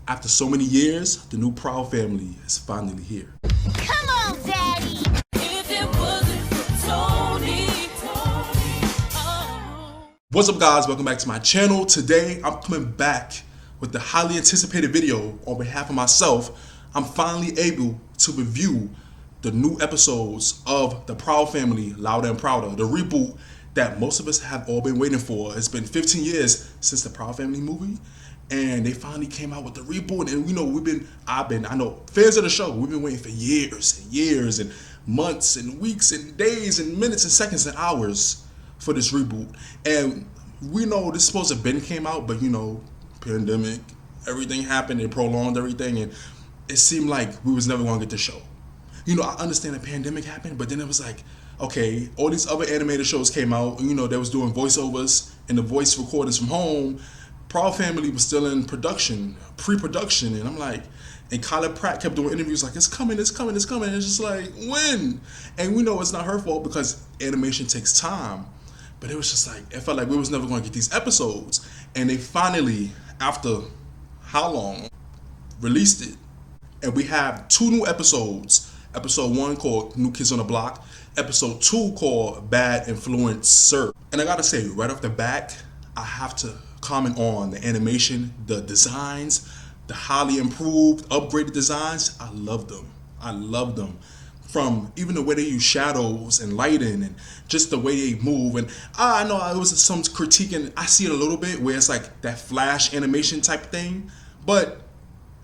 After so many years, the new Proud Family is finally here. Come on, Daddy! If it wasn't for Tony, oh. What's up, guys? Welcome back to my channel. Today, I'm coming back with the highly anticipated video on behalf of myself. I'm finally able to review the new episodes of the Proud Family, Louder and Prouder, the reboot that most of us have all been waiting for. It's been 15 years since the Proud Family movie, and they finally came out with the reboot. And you know, I know fans of the show, we've been waiting for years and years and months and weeks and days and minutes and seconds and hours for this reboot. And we know this is supposed to have been came out, but you know, pandemic, everything happened, it prolonged everything, and it seemed like we was never gonna get the show. You know, I understand the pandemic happened, but then it was like, okay, all these other animated shows came out, and you know, they was doing voiceovers and the voice recordings from home. Proud Family was still in production, pre-production, and I'm like, and Kyla Pratt kept doing interviews like, it's coming, it's coming, it's coming. And it's just like, when? And we know it's not her fault because animation takes time. But it was just like, it felt like we was never going to get these episodes. And they finally, after how long, released it. And we have 2 new episodes. Episode 1 called New Kids on the Block. Episode 2 called Bad Influencer. And I gotta say, right off the bat, I have to comment on the animation, the designs, the highly improved, upgraded designs. I love them. I love them. From even the way they use shadows and lighting and just the way they move. And I know it was some critique, and I see it a little bit where it's like that flash animation type thing. But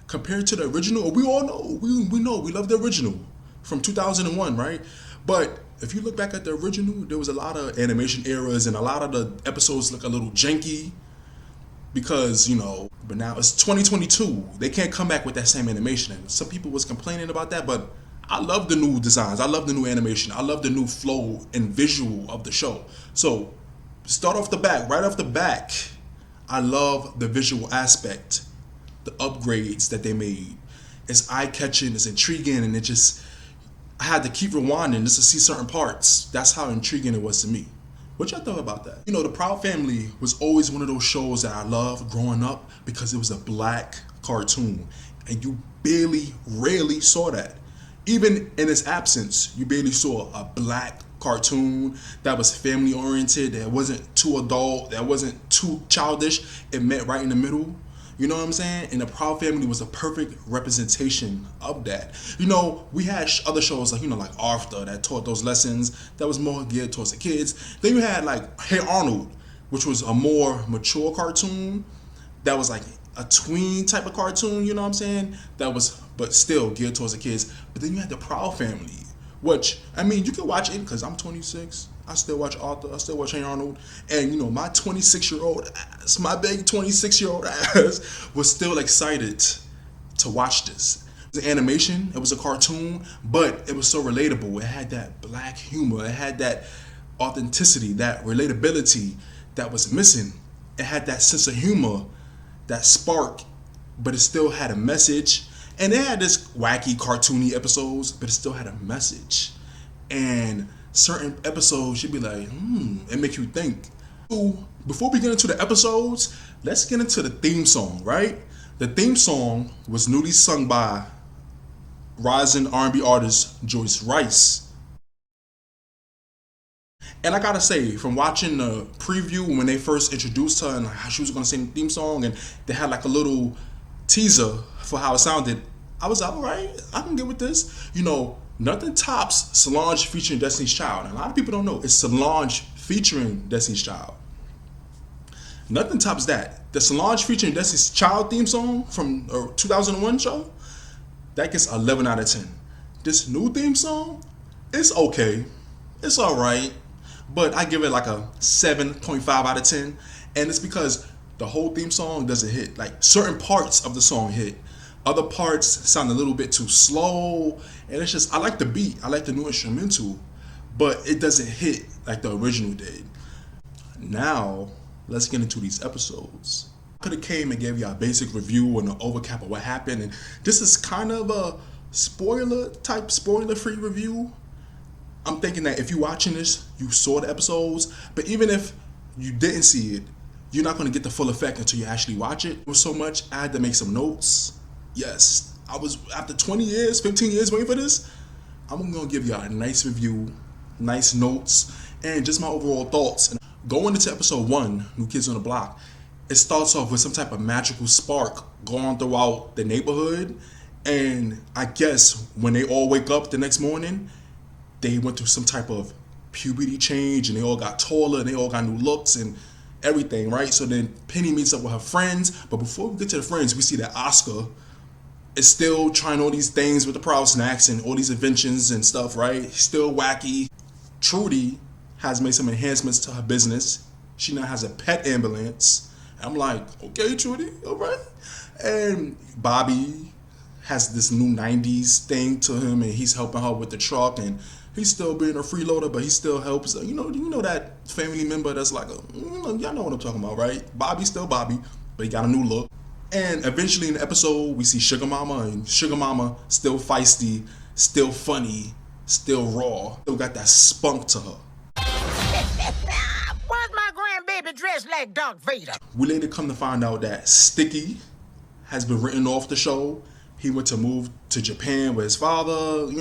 compared to the original, we all know, we know, we love the original from 2001, right? But if you look back at the original, there was a lot of animation errors and a lot of the episodes look a little janky because, you know, but now it's 2022. They can't come back with that same animation. And some people was complaining about that, but I love the new designs. I love the new animation. I love the new flow and visual of the show. So start off the back, right off the back, I love the visual aspect, the upgrades that they made. It's eye-catching, it's intriguing, and it just, I had to keep rewinding just to see certain parts. That's how intriguing it was to me. What y'all thought about that? You know, the Proud Family was always one of those shows that I loved growing up because it was a black cartoon, and you rarely saw that. Even in its absence, you barely saw a black cartoon that was family oriented, that wasn't too adult, that wasn't too childish. It met right in the middle. You know what I'm saying? And the Proud Family was a perfect representation of that. You know, we had other shows like, you know, like Arthur that taught those lessons that was more geared towards the kids. Then you had like Hey Arnold, which was a more mature cartoon that was like a tween type of cartoon, you know what I'm saying? That was, but still geared towards the kids. But then you had the Proud Family, which, I mean, you can watch it because I'm 26. I still watch Arthur. I still watch Hey Arnold. And, you know, my 26-year-old ass, my big 26-year-old ass was still excited to watch this. The animation, it was a cartoon, but it was so relatable. It had that black humor. It had that authenticity, that relatability that was missing. It had that sense of humor, that spark, but it still had a message. And they had this wacky, cartoony episodes, but it still had a message. And certain episodes, you'd be like, it makes you think. So before we get into the episodes, let's get into the theme song, right? The theme song was newly sung by rising R&B artist Joyce Rice. And I gotta say, from watching the preview when they first introduced her and how she was gonna sing the theme song, and they had like a little teaser for how it sounded, I was like, all right, I can get with this. You know, nothing tops Solange featuring Destiny's Child. And a lot of people don't know it's Solange featuring Destiny's Child. Nothing tops that. The Solange featuring Destiny's Child theme song from a 2001 show, that gets 11 out of 10. This new theme song, it's okay. It's all right. But I give it like a 7.5 out of 10. And it's because the whole theme song doesn't hit. Like certain parts of the song hit. Other parts sound a little bit too slow, and it's just, I like the beat, I like the new instrumental, but it doesn't hit like the original did. Now, let's get into these episodes. I could have came and gave you a basic review and an overcap of what happened, and this is kind of a spoiler-free review. I'm thinking that if you're watching this, you saw the episodes, but even if you didn't see it, you're not going to get the full effect until you actually watch it. It was so much, I had to make some notes. Yes, I was, after 20 years, 15 years waiting for this, I'm going to give y'all a nice review, nice notes, and just my overall thoughts. And going into episode 1, New Kids on the Block, it starts off with some type of magical spark going throughout the neighborhood. And I guess when they all wake up the next morning, they went through some type of puberty change and they all got taller and they all got new looks and everything, right? So then Penny meets up with her friends. But before we get to the friends, we see that Oscar is still trying all these things with the Proud Snacks and all these inventions and stuff, right? He's still wacky. Trudy has made some enhancements to her business. She now has a pet ambulance. I'm like, okay, Trudy, all right. And Bobby has this new 90s thing to him and he's helping her with the truck and he's still being a freeloader, but he still helps. You know that family member that's like, y'all know what I'm talking about, right? Bobby's still Bobby, but he got a new look. And eventually in the episode, we see Sugar Mama, and Sugar Mama still feisty, still funny, still raw, still got that spunk to her. Why's my grandbaby dressed like Darth Vader? We later come to find out that Sticky has been written off the show. He went to move to Japan with his father,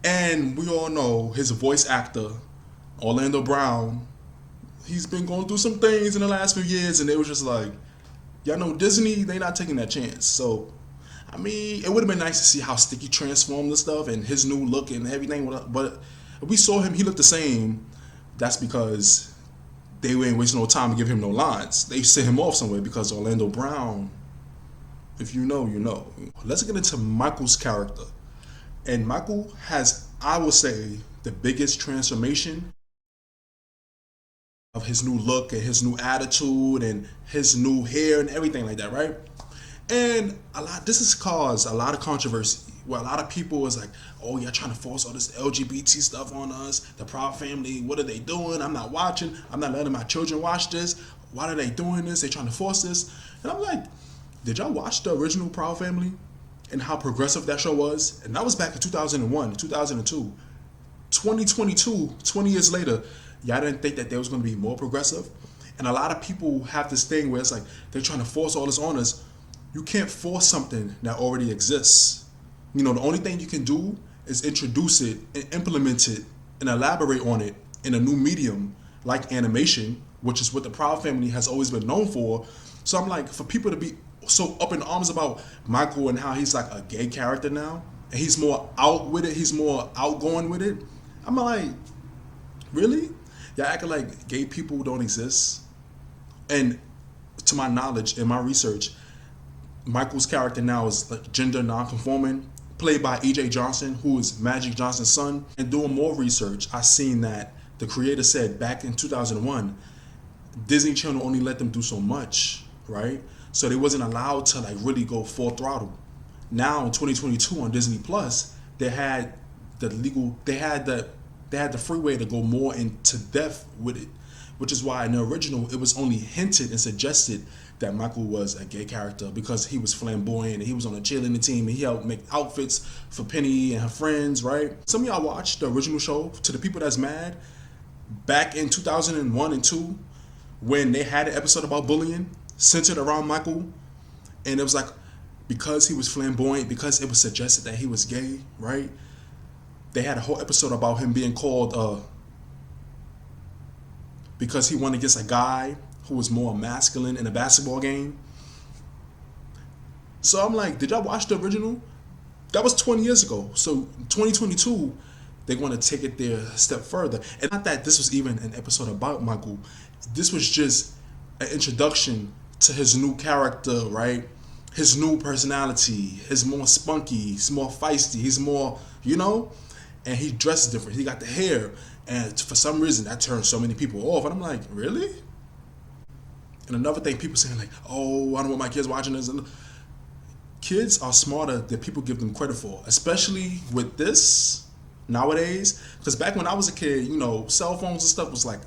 and we all know his voice actor, Orlando Brown, he's been going through some things in the last few years, and they was just like, y'all know Disney, they not taking that chance. So, I mean, it would have been nice to see how Sticky transformed and stuff and his new look and everything. But if we saw him, he looked the same. That's because they ain't wasting no time to give him no lines. They sent him off somewhere because Orlando Brown, if you know, you know. Let's get into Michael's character. And Michael has, I would say, the biggest transformation of his new look and his new attitude and his new hair and everything like that, right? And this has caused a lot of controversy where a lot of people was like, oh, you're trying to force all this LGBT stuff on us, the Proud Family, what are they doing? I'm not watching, I'm not letting my children watch this. Why are they doing this? They trying to force this. And I'm like, did y'all watch the original Proud Family and how progressive that show was? And that was back in 2001, 2002. 2022, 20 years later, y'all didn't think that they was going to be more progressive? And a lot of people have this thing where it's like they're trying to force all this on us. You can't force something that already exists. The only thing you can do is introduce it and implement it and elaborate on it in a new medium like animation, which is what the Proud Family has always been known for. So I'm like, for people to be so up in arms about Michael and how he's like a gay character now, and he's more out with it, he's more outgoing with it, I'm like, really? Y'all acting like gay people don't exist? And to my knowledge, in my research, Michael's character now is like gender non-conforming, played by E.J. Johnson, who is Magic Johnson's son. And doing more research, I seen that the creator said back in 2001, Disney Channel only let them do so much, right? So they wasn't allowed to like really go full throttle. Now in 2022 on Disney Plus, they had the freeway to go more into depth with it, which is why in the original it was only hinted and suggested that Michael was a gay character because he was flamboyant and he was on a cheerleading team and he helped make outfits for Penny and her friends, right? Some of y'all watched the original show. To the people that's mad, back in 2001 and 2, when they had an episode about bullying centered around Michael, and it was like, because he was flamboyant, because it was suggested that he was gay, right? They had a whole episode about him being called, because he went against a guy who was more masculine in a basketball game. So I'm like, did y'all watch the original? That was 20 years ago. So 2022, they're going to take it there a step further. And not that this was even an episode about Michael. This was just an introduction to his new character, right? His new personality. He's more spunky. He's more feisty. He's more, and he dresses different. He got the hair. And for some reason, that turned so many people off. And I'm like, really? And another thing, people saying like, oh, I don't want my kids watching this. And kids are smarter than people give them credit for, especially with this nowadays. Because back when I was a kid, cell phones and stuff was like,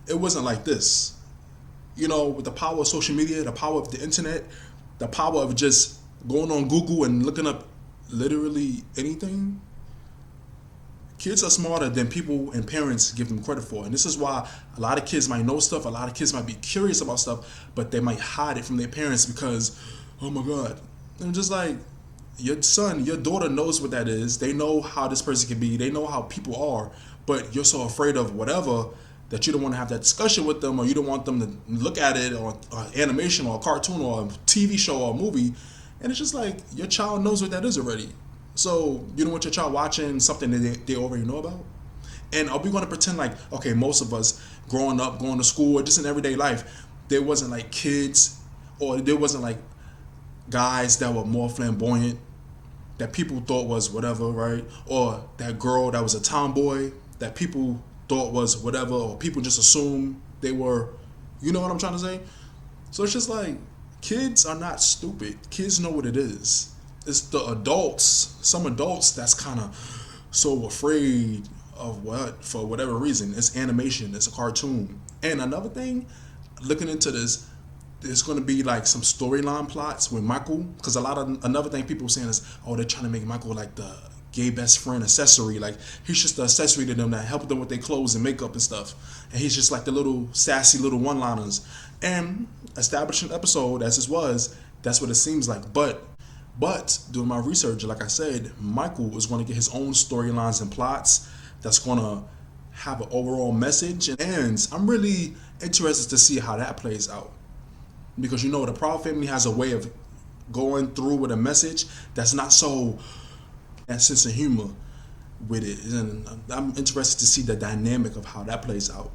it wasn't like this. With the power of social media, the power of the internet, the power of just going on Google and looking up literally anything, Kids are smarter than people and parents give them credit for. And this is why a lot of kids might know stuff, a lot of kids might be curious about stuff, but they might hide it from their parents because, oh my God. And just like, your son, your daughter knows what that is. They know how this person can be. They know how people are. But you're so afraid of whatever that you don't want to have that discussion with them, or you don't want them to look at it, or animation or a cartoon or a TV show or a movie. And it's just like, your child knows what that is already. So you don't want your child watching something that they already know about? And are we going to pretend like, okay, most of us growing up, going to school, or just in everyday life, there wasn't like kids, or there wasn't like guys that were more flamboyant, that people thought was whatever, right? Or that girl that was a tomboy that people thought was whatever, or people just assumed they were, you know what I'm trying to say? So it's just like, kids are not stupid. Kids know what it is. It's the adults, some adults that's kind of so afraid of what, for whatever reason. It's animation, it's a cartoon. And another thing, looking into this, there's going to be like some storyline plots with Michael, because another thing people are saying is, oh, they're trying to make Michael like the gay best friend accessory, like he's just the accessory to them that help them with their clothes and makeup and stuff, and he's just like the little sassy little one-liners. And establishing episode as this was, that's what it seems like. But doing my research, like I said, Michael is going to get his own storylines and plots that's going to have an overall message, and I'm really interested to see how that plays out. Because you know, the Proud Family has a way of going through with a message that's not so, that sense of humor with it. And I'm interested to see the dynamic of how that plays out.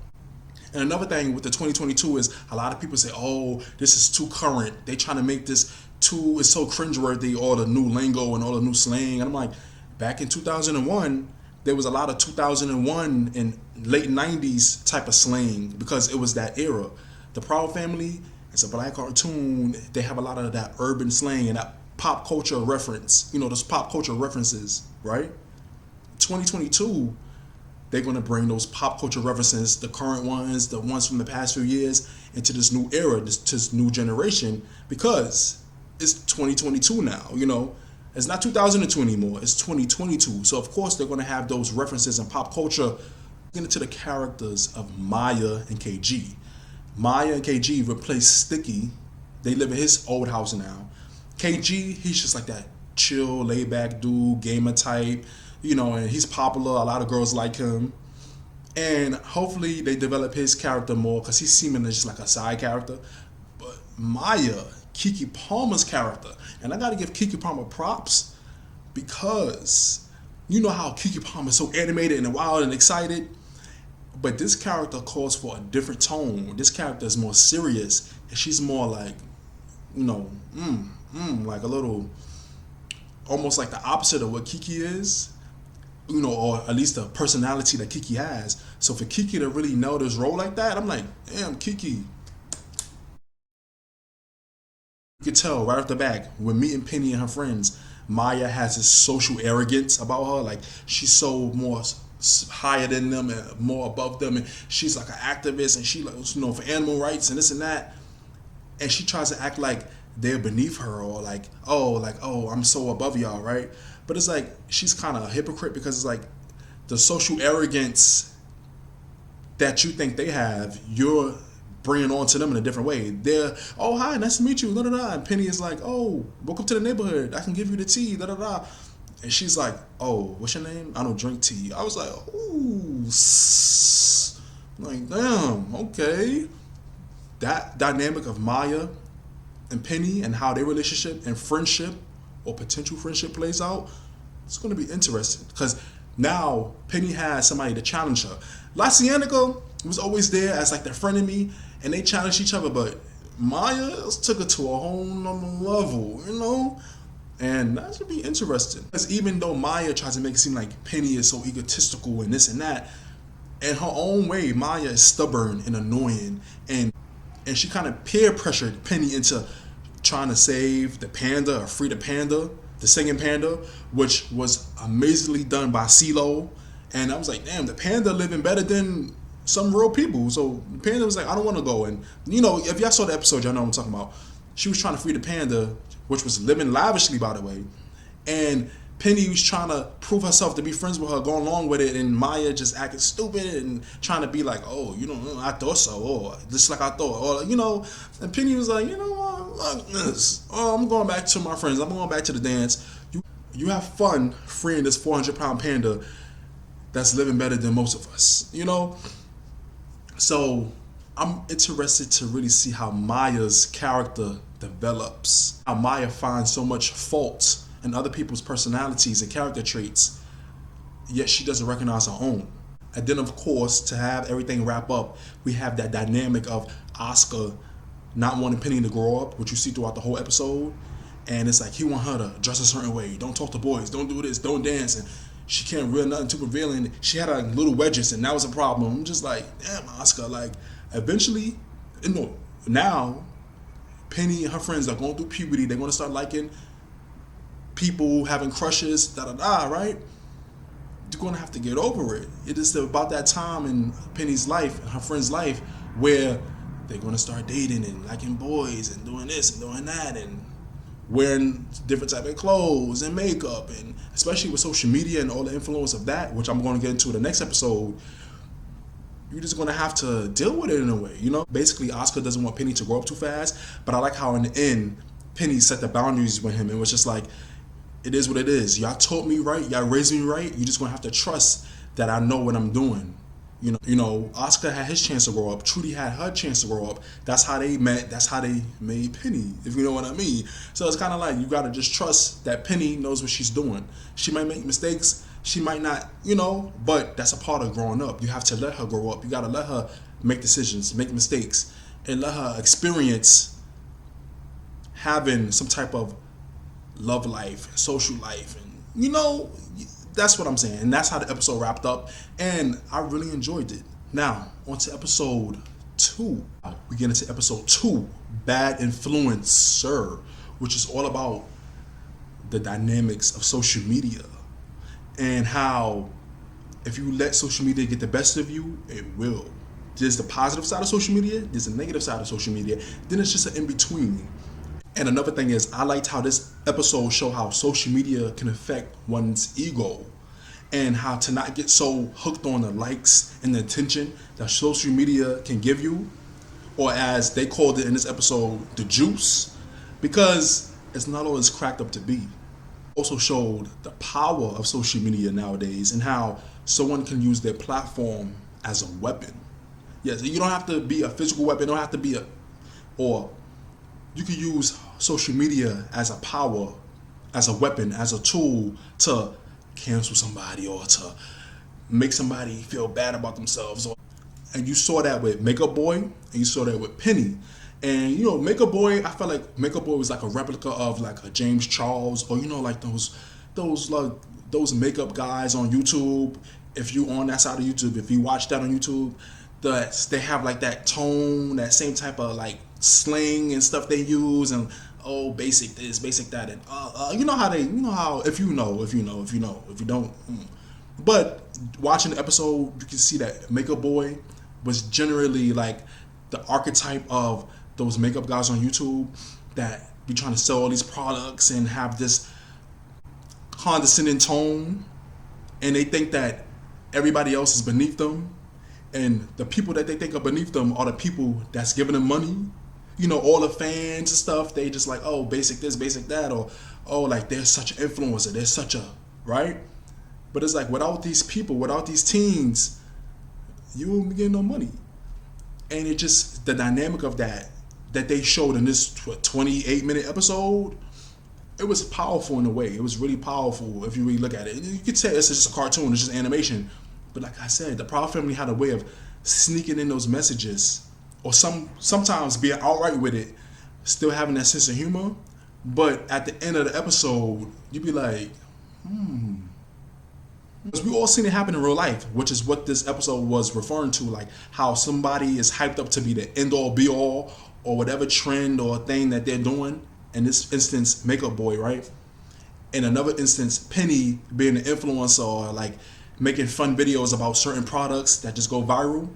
And another thing with the 2022 is a lot of people say, oh, this is too current. They trying to make this too, it's so cringeworthy, all the new lingo and all the new slang. And I'm like, back in 2001, there was a lot of 2001 and late 90s type of slang because it was that era. The Proud Family, it's a black cartoon. They have a lot of that urban slang and that pop culture reference. You know, those pop culture references, right? 2022, they're going to bring those pop culture references, the current ones, the ones from the past few years, into this new era, this new generation, because it's 2022 now, you know. It's not 2002 anymore, it's 2022. So, of course, they're going to have those references in pop culture. Get into the characters of Maya and KG. Maya and KG replaced Sticky. They live in his old house now. KG, he's just like that chill, laid back dude, gamer type, you know, and he's popular. A lot of girls like him. And hopefully they develop his character more because he's seeming just like a side character. But Maya, Keke Palmer's character, and I got to give Keke Palmer props because you know how Keke Palmer is so animated and wild and excited. But this character calls for a different tone. This character is more serious, and she's more like, you know, like a little, almost like the opposite of what Keke is, you know, or at least the personality that Keke has. So for Keke to really nail this role like that, I'm like, damn, Keke. You could tell right off the back when meeting Penny and her friends, Maya has this social arrogance about her. Like, she's so more higher than them and more above them, and she's like an activist, and she, like, you know, for animal rights and this and that, and she tries to act like they're beneath her, or like, oh, I'm so above y'all, right? But it's like she's kind of a hypocrite because it's like the social arrogance that you think they have, you're bringing on to them in a different way. They're, oh, hi, nice to meet you, da da da, and Penny is like, oh, welcome to the neighborhood, I can give you the tea, da da da. And she's like, oh, what's your name? I don't drink tea. I was like, ooh, like, damn, okay. That dynamic of Maya and Penny and how their relationship and friendship or potential friendship plays out, it's going to be interesting. Because now Penny has somebody to challenge her. La Cienega was always there as like their frenemy, and they challenged each other, but Maya took it to a whole nother level, you know? And that should be interesting. Because even though Maya tries to make it seem like Penny is so egotistical and this and that, in her own way, Maya is stubborn and annoying. And she kind of peer pressured Penny into trying to save the panda or free the panda, the singing panda, which was amazingly done by CeeLo. And I was like, damn, the panda living better than some real people. So the panda was like, I don't want to go. And, you know, if y'all saw the episode, y'all know what I'm talking about. She was trying to free the panda, which was living lavishly, by the way. And Penny was trying to prove herself to be friends with her, going along with it, and Maya just acting stupid and trying to be like, oh, you know, I thought so, or just like I thought, or, you know, and Penny was like, you know what, oh, I'm going back to my friends, I'm going back to the dance. You have fun freeing this 400-pound panda that's living better than most of us, you know? So I'm interested to really see how Maya's character develops, how Maya finds so much fault in other people's personalities and character traits, yet she doesn't recognize her own. And then, of course, to have everything wrap up, we have that dynamic of Oscar not wanting Penny to grow up, which you see throughout the whole episode. And it's like he want her to dress a certain way, don't talk to boys, don't do this, don't dance, and she can't reveal nothing too revealing. She had like little wedges, and that was a problem. I'm just like, damn, Oscar. Like, eventually, you know, now Penny and her friends are going through puberty. They're going to start liking people, having crushes, right? You're going to have to get over it. It is about that time in Penny's life and her friend's life where they're going to start dating and liking boys and doing this and doing that and wearing different type of clothes and makeup, and especially with social media and all the influence of that, which I'm going to get into in the next episode. You're just going to have to deal with it in a way, you know? Basically, Oscar doesn't want Penny to grow up too fast, but I like how in the end, Penny set the boundaries with him and was just like, it is what it is. Y'all taught me right, y'all raised me right, you're just going to have to trust that I know what I'm doing. You know, Oscar had his chance to grow up. Trudy had her chance to grow up. That's how they met. That's how they made Penny, if you know what I mean. So it's kind of like you got to just trust that Penny knows what she's doing. She might make mistakes. She might not, you know, but that's a part of growing up. You have to let her grow up. You got to let her make decisions, make mistakes, and let her experience having some type of love life, social life, and, you know, that's what I'm saying. And that's how the episode wrapped up. And I really enjoyed it. Now, on to episode 2. We get into episode 2, Bad Influencer, which is all about the dynamics of social media and how if you let social media get the best of you, it will. There's the positive side of social media, there's the negative side of social media, then it's just an in-between. And another thing is, I liked how this episode showed how social media can affect one's ego and how to not get so hooked on the likes and the attention that social media can give you, or as they called it in this episode, the juice, because it's not always cracked up to be. Also showed the power of social media nowadays and how someone can use their platform as a weapon. Yes, you don't have to be a physical weapon, don't have to be or you can use social media as a power, as a weapon, as a tool to cancel somebody or to make somebody feel bad about themselves. And you saw that with Makeup Boy, and you saw that with Penny. And, you know, Makeup Boy, I felt like Makeup Boy was like a replica of like a James Charles, or, you know, like those makeup guys on YouTube. If you on that side of YouTube, if you watch that on YouTube, they have like that tone, that same type of like slang and stuff they use, and basic this, basic that, and you know how if you don't. But watching the episode, you can see that Makeup Boy was generally like the archetype of those makeup guys on YouTube that be trying to sell all these products and have this condescending tone, and they think that everybody else is beneath them, and the people that they think are beneath them are the people that's giving them money. You know, all the fans and stuff, they just like, oh, basic this, basic that, or oh, like they're such an influencer, they're such a, right? But it's like, without these people, without these teens, you won't be getting no money. And it just, the dynamic of that they showed in this 28-minute episode, it was powerful in a way. It was really powerful if you really look at it. You could say it's just a cartoon, it's just animation. But like I said, the Proud Family had a way of sneaking in those messages, or sometimes being outright with it, still having that sense of humor. But at the end of the episode, you'd be like, Because we all seen it happen in real life, which is what this episode was referring to, like how somebody is hyped up to be the end-all be-all, or whatever trend or thing that they're doing. In this instance, Makeup Boy, right? In another instance, Penny being an influencer, or like making fun videos about certain products that just go viral.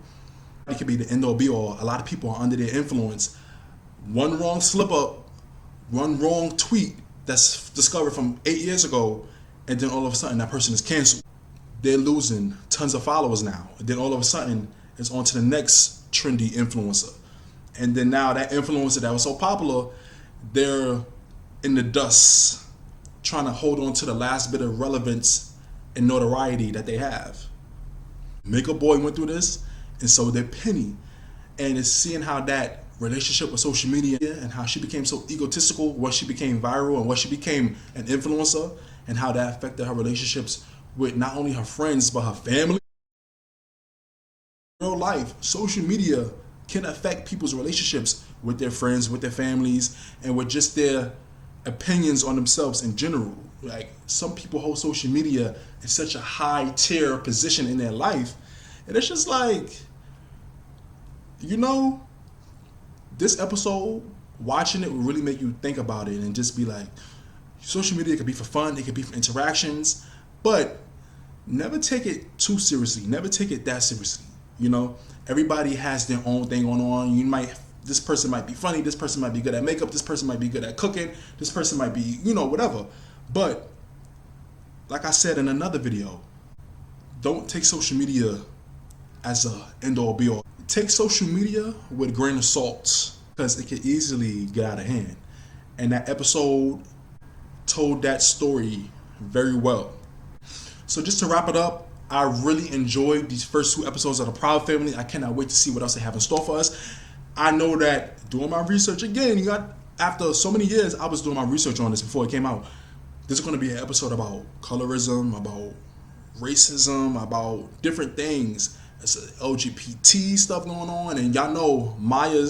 It could be the end-all be-all. A lot of people are under their influence. One wrong slip-up, one wrong tweet that's discovered from 8 years ago, and then all of a sudden that person is canceled. They're losing tons of followers now. And then all of a sudden it's on to the next trendy influencer. And then now that influencer that was so popular, they're in the dust, trying to hold on to the last bit of relevance and notoriety that they have. Makeup Boy went through this, and so did Penny. And it's seeing how that relationship with social media and how she became so egotistical once she became viral and once she became an influencer, and how that affected her relationships with not only her friends but her family. In real life, social media can affect people's relationships with their friends, with their families, and with just their opinions on themselves in general. Like, some people hold social media in such a high tier position in their life, and it's just like, you know, this episode, watching it will really make you think about it and just be like, social media could be for fun, it could be for interactions, but never take it too seriously. Never take it that seriously. You know, everybody has their own thing going on. This person might be funny, this person might be good at makeup, this person might be good at cooking, this person might be, you know, whatever. But like I said in another video, don't take social media as a end all be all. Take social media with a grain of salt, because it can easily get out of hand. And that episode told that story very well. So just to wrap it up, I really enjoyed these first 2 episodes of The Proud Family. I cannot wait to see what else they have in store for us. I know that doing my research again, after so many years, I was doing my research on this before it came out. This is going to be an episode about colorism, about racism, about different things. It's LGBT stuff going on, and y'all know Maya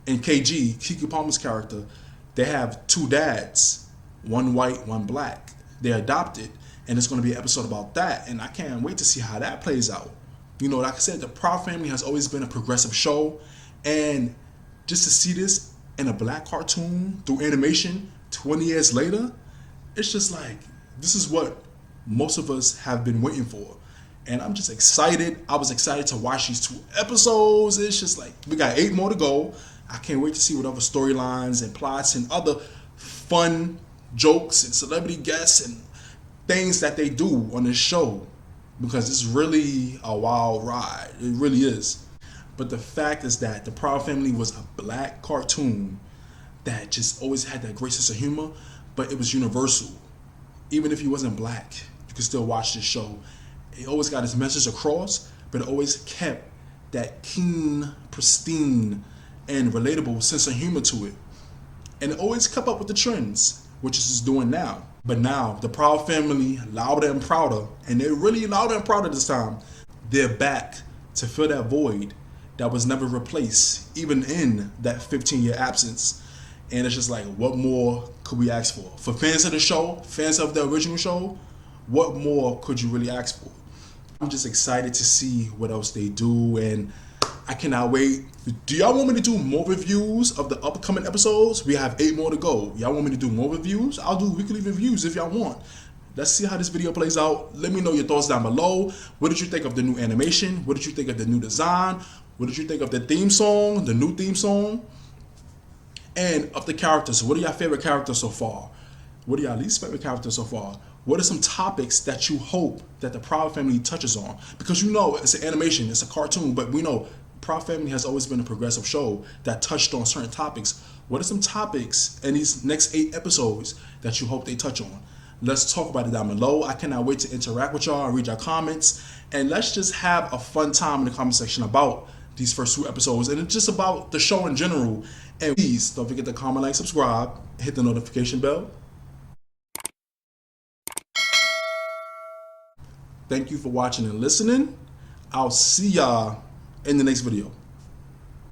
and KG, Keke Palmer's character, they have 2 dads, one white, one black. They're adopted. And it's going to be an episode about that, and I can't wait to see how that plays out. You know, like I said, The Proud Family has always been a progressive show, and just to see this in a black cartoon through animation 20 years later, it's just like, this is what most of us have been waiting for. And I'm just excited. I was excited to watch these 2 episodes. It's just like, we got 8 more to go. I can't wait to see what other storylines and plots and other fun jokes and celebrity guests and things that they do on this show, because it's really a wild ride. It really is. But the fact is that The Proud Family was a black cartoon that just always had that great sense of humor, but it was universal. Even if you wasn't black, you could still watch this show. It always got its message across, but it always kept that keen, pristine, and relatable sense of humor to it. And it always kept up with the trends, which it's doing now. But now, The Proud Family, louder and prouder, and they're really louder and prouder this time, they're back to fill that void that was never replaced, even in that 15-year absence. And it's just like, what more could we ask for? For fans of the show, fans of the original show, what more could you really ask for? I'm just excited to see what else they do, and I cannot wait. Do y'all want me to do more reviews of the upcoming episodes? We have 8 more to go. Y'all want me to do more reviews? I'll do weekly reviews if y'all want. Let's see how this video plays out. Let me know your thoughts down below. What did you think of the new animation? What did you think of the new design? What did you think of the theme song, the new theme song? And of the characters, what are your favorite characters so far? What are your least favorite characters so far? What are some topics that you hope that The Proud Family touches on? Because you know it's an animation, it's a cartoon, but we know Proud Family has always been a progressive show that touched on certain topics. What are some topics in these next 8 episodes that you hope they touch on? Let's talk about it down below. I cannot wait to interact with y'all and read your comments. And let's just have a fun time in the comment section about these first 2 episodes and just about the show in general. And please don't forget to comment, like, subscribe, hit the notification bell. Thank you for watching and listening. I'll see y'all in the next video.